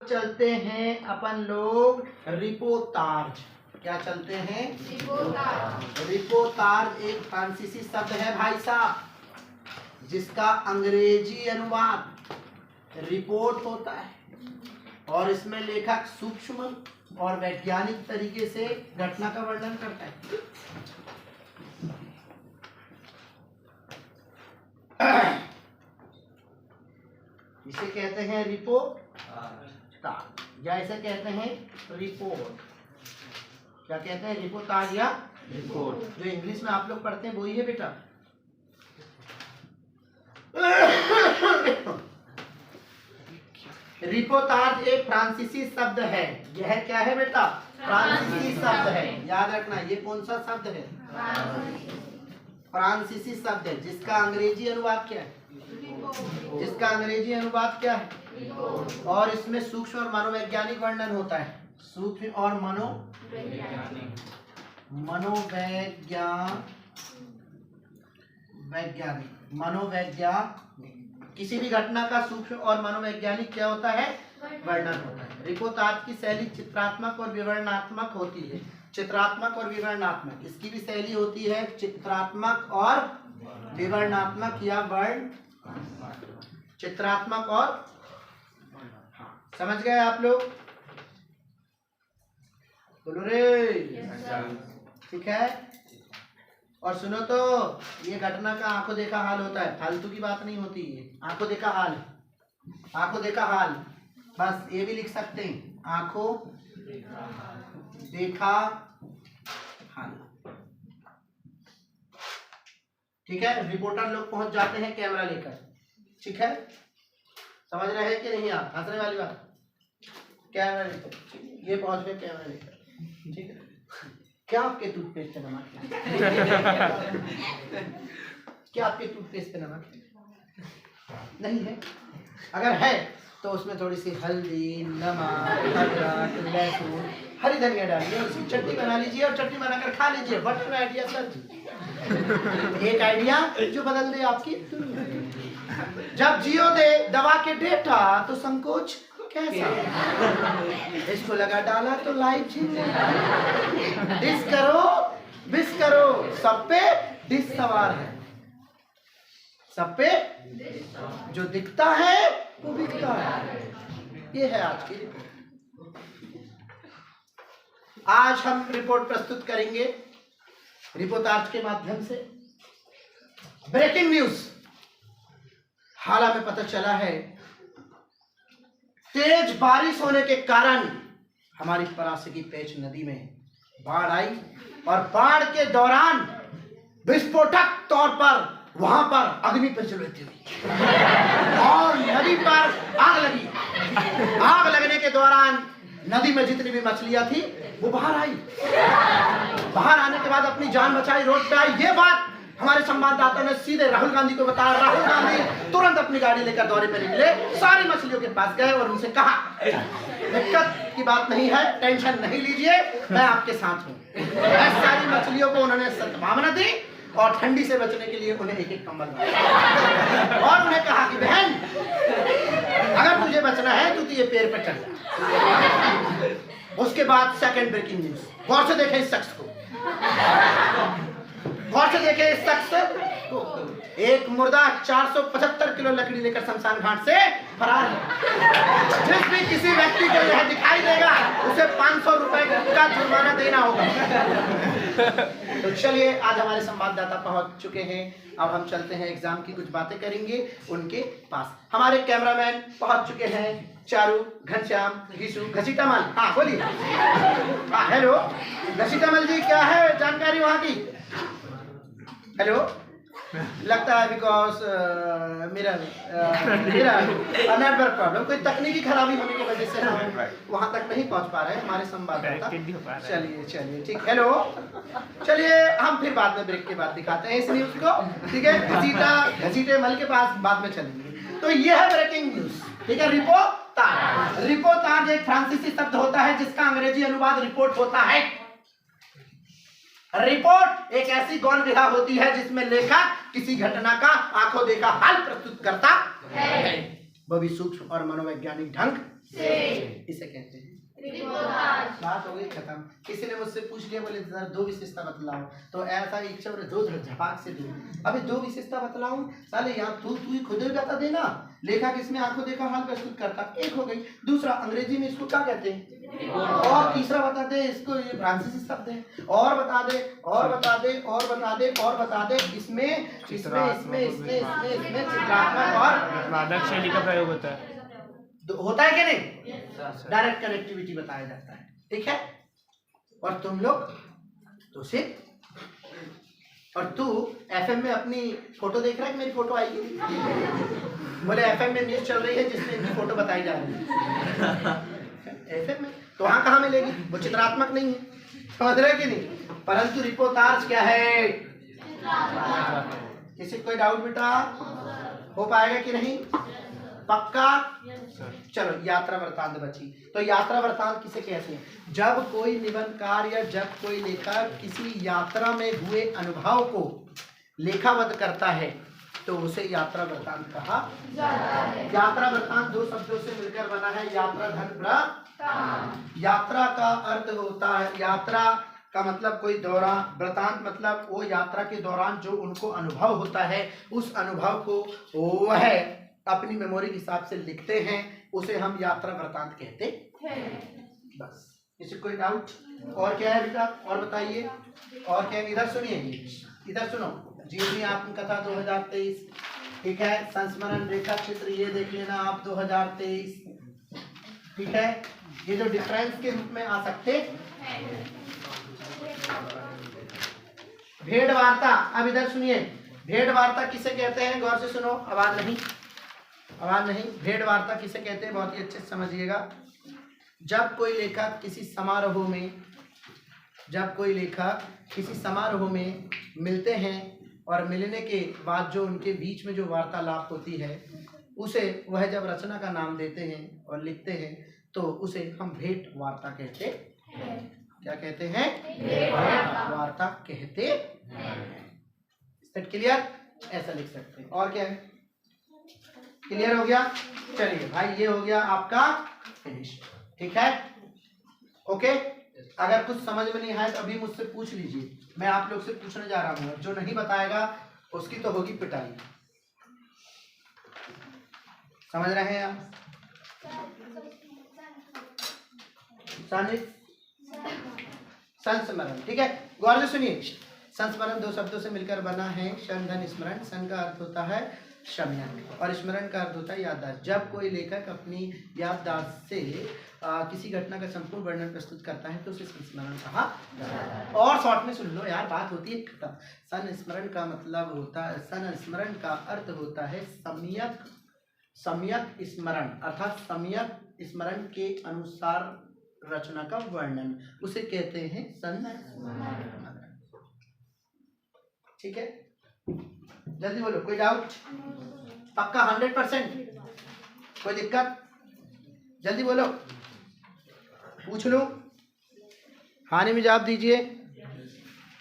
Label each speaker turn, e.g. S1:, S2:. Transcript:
S1: चलते हैं अपन लोग रिपोर्टाज। क्या चलते हैं? रिपोर्टाज एक फ्रांसीसी शब्द है भाई साहब, जिसका अंग्रेजी अनुवाद रिपोर्ट होता है और इसमें लेखक सूक्ष्म और वैज्ञानिक तरीके से घटना का वर्णन करता है। इसे कहते हैं रिपोर्ट या इसे कहते हैं रिपोर्ट। क्या कहते हैं? रिपोर्टाज या रिपोर्ट। जो इंग्लिश में आप लोग पढ़ते हैं वही है बेटा। रिपोर्टाज एक फ्रांसीसी शब्द है। यह क्या है बेटा? फ्रांसीसी शब्द है। याद रखना, ये कौन सा शब्द है? फ्रांसीसी शब्द है, जिसका अंग्रेजी अनुवाद क्या है? जिसका अंग्रेजी अनुवाद क्या है? और इसमें सूक्ष्म और मनोवैज्ञानिक वर्णन होता है। सूक्ष्म और मनोवैज्ञानिक किसी भी घटना का सूक्ष्म और मनोवैज्ञानिक क्या होता है? वर्णन होता है। रिपोर्टाज की शैली चित्रात्मक और विवरणात्मक होती है। चित्रात्मक और विवरणात्मक, इसकी भी शैली होती है चित्रात्मक और विवरणात्मक या वर्ण चित्रात्मक और समझ गए आप लोग? बोलो रे। ठीक है। और सुनो तो, ये घटना का आंखों देखा हाल होता है, फालतू की बात नहीं होती है। आंखों देखा हाल, आंखों देखा हाल, बस ये भी लिख सकते हैं, आंखों देखा हाल। ठीक है। रिपोर्टर लोग पहुंच जाते हैं कैमरा लेकर। ठीक है, समझ रहे हैं कि नहीं आप? हंसने वाली बात। कैमरा लेकर ये पहुंच गए कैमरा लेकर। ठीक है। क्या आपके टूथपेस्ट पे नमक है? क्या आपके टूथपेस्ट पे नमक नहीं है? अगर है तो उसमें थोड़ी सी हल्दी, नमक, अदरक, लहसुन, हरी धनिया डालिए, उसकी चटनी बना लीजिए और चटनी बनाकर खा लीजिए। व्हाट एन आइडिया सर जी। एक आइडिया जो बदल दे आपकी। जब जियो दे दवा के डेटा तो संकोच कैसा? इसको लगा डाला तो लाइफ डिस करो विश करो, सब पे डिस सवार है। सब पे जो दिखता है वो बिकता है। ये है आज की रिपोर्ट। आज हम रिपोर्ट प्रस्तुत करेंगे रिपोर्टाज के माध्यम से। Breaking news. हाल में पता चला है, तेज बारिश होने के कारण हमारी परासगी पेच नदी में बाढ़ आई और बाढ़ के दौरान विस्फोटक तौर पर वहां पर अग्नि प्रज्वलित हुई और नदी पर आग लगी। आग लगने के दौरान नदी में जितनी भी मछलियां थी वो बाहर आई। बाहर आने के बाद अपनी जान बचाई, रोड पे आई। ये बात हमारे संवाददाता ने सीधे राहुल गांधी को बताया। राहुल गांधी तुरंत अपनी गाड़ी लेकर दौरे पर निकले, सारी मछलियों के पास गए और उनसे कहा, दिक्कत की बात नहीं है, टेंशन नहीं लीजिए, मैं आपके साथ हूँ। सारी मछलियों को उन्होंने सद्भावना दी और ठंडी से बचने के लिए उन्हें एक एक कंबल दिया और उन्हें कहा कि बहन, अगर तुझे बचना है तो ये पेड़ पर चढ़ जा। उसके बाद सेकंड ब्रेकिंग न्यूज। गौर से देखें इस शख्स को, गौर से देखें इस शख्स को। एक मुर्दा 475 किलो लकड़ी लेकर शमशान घाट से फरार है। जिस भी किसी व्यक्ति को यह दिखाई देगा उसे 500 रुपए का जुर्माना देना होगा। तो चलिए, आज हमारे संवाददाता पहुंच चुके हैं। अब हम चलते हैं, एग्जाम की कुछ बातें करेंगे उनके पास। हमारे कैमरामैन पहुंच चुके हैं, चारू, घनश्याम, घीसू, घसीटामल। हाँ बोलिए। हाँ हेलो घसीटामल जी, क्या है जानकारी वहाँ की? हेलो। लगता है बिकॉज मेरा नेटवर्क प्रॉब्लम, कोई तकनीकी खराबी होने की वजह से हम वहां तक नहीं पहुंच पा रहे हैं। हमारे संवाददाता। चलिए ठीक। हेलो, चलिए हम फिर बाद में ब्रेक के बाद दिखाते हैं इस न्यूज को। ठीक है, घसीटे मल के पास बाद में चलेंगे। तो ये है ब्रेकिंग न्यूज। ठीक है। रिपोर्टाज। रिपोर्टाज एक फ्रांसीसी शब्द होता है जिसका अंग्रेजी अनुवाद रिपोर्ट होता है। रिपोर्ट एक ऐसी गौण विधा होती है जिसमें लेखक किसी घटना का आंखों देखा हाल प्रस्तुत करता है, वो भी सूक्ष्म और मनोवैज्ञानिक ढंग से। किसे कहते हैं?
S2: रिपोर्टाज।
S1: बात हो गई खत्म। किसी ने मुझसे पूछ लिया, बोले सर 2 विशेषता बतलाओ, तो ऐसा एक शब्द 2 झपाक से 2। अभी 2 विशेषता बतलाऊं साले, यहाँ तू ही खुद ही बता देना। लेखक इसमें आंखों देखा हाल प्रस्तुत करता, एक हो गई। दूसरा, अंग्रेजी में इसको क्या कहते हैं? और तीसरा बता दे, इसको ये फ्रांसीसी शब्द है। और बता दे, और बता दे, और बता दे, और बता दे। इसमें चित्रात्मक और
S3: वादक शैली का प्रयोग होता है।
S1: होता है कि नहीं? डायरेक्ट कनेक्टिविटी बताया जाता है, ठीक है। और तुम लोग तो सिर्फ, और तू एफएम में अपनी फोटो देख रहा है कि मेरी फोटो आएगी? बोले एफएम में न्यूज चल रही है जिसमें इनकी फोटो बताई जा रही है। एफएम में तो वहां कहाँ मिलेगी? वो चित्रात्मक नहीं है, समझ रहे कि नहीं? परंतु रिपोर्टाज क्या है? किसी कोई डाउट बेटा? हो पाएगा कि नहीं? पक्का? चलो, यात्रा वृत्तांत बची। तो यात्रा वृत्तांत किसे कहते हैं? जब कोई निबंधकार या जब कोई लेखक किसी यात्रा में हुए अनुभव को लेखाबद्ध करता है तो उसे यात्रा वृत्तांत कहा जाता है। यात्रा वृत्तांत 2 शब्दों से मिलकर बना है, यात्रा धन वृत्तांत। यात्रा का अर्थ होता है, यात्रा का मतलब कोई दौरान, वृत्तांत मतलब वो यात्रा के दौरान जो उनको अनुभव होता है, उस अनुभव को वह अपनी मेमोरी के हिसाब से लिखते हैं, उसे हम यात्रा वृत्तांत कहते हैं। बस, किसी कोई डाउट? और क्या है बेटा? और बताइए, और क्या है? इधर सुनिए, इधर सुनो। जीवनी आत्मकथा 2023, ठीक है। संस्मरण रेखा चित्र ये देख लेना आप 2023, ठीक है। ये जो डिफरेंस के रूप में आ सकते हैं। भेड़ वार्ता, अब इधर सुनिए, भेड़ वार्ता किसे कहते हैं? गौर से सुनो, आवाज नहीं, आवाज नहीं। भेड़ वार्ता किसे कहते हैं? बहुत ही अच्छे से समझिएगा। जब कोई लेखक किसी समारोह में, जब कोई लेखक किसी समारोह में मिलते हैं और मिलने के बाद जो उनके बीच में जो वार्तालाप होती है, उसे वह जब रचना का नाम देते हैं और लिखते हैं तो उसे हम भेंट वार्ता कहते हैं। क्या कहते हैं? भेंट वार्ता कहते हैं। क्लियर? ऐसा लिख सकते हैं। और क्या है? क्लियर हो गया? चलिए भाई, ये हो गया आपका फिनिश, ठीक है। ओके, अगर कुछ समझ में नहीं आया तो अभी मुझसे पूछ लीजिए, मैं आप लोग से पूछने जा रहा हूँ। जो नहीं बताएगा उसकी तो होगी पिटाई, समझ रहे हैं आप? संस्मरण, ठीक है। गौर से सुनिए, संस्मरण 2 शब्दों से मिलकर बना है, शन धन स्मरण। सन का अर्थ होता है सम्यक और स्मरण का अर्थ होता है याददाश्त। जब कोई लेखक अपनी याददाश्त से किसी घटना का संपूर्ण वर्णन प्रस्तुत करता है तो उसे संस्मरण कहा जाता है। और शॉर्ट में सुन लो यार, बात होती है खत्म। संस्मरण का मतलब होता है, संस्मरण का अर्थ होता है सम्यक, सम्यक स्मरण, अर्थात सम्यक स्मरण के अनुसार रचना का वर्णन, उसे कहते हैं संस्मरण, ठीक है। जल्दी बोलो, कोई डाउट? पक्का 100%? कोई दिक्कत? जल्दी बोलो, पूछ लो, हानि में जवाब दीजिए।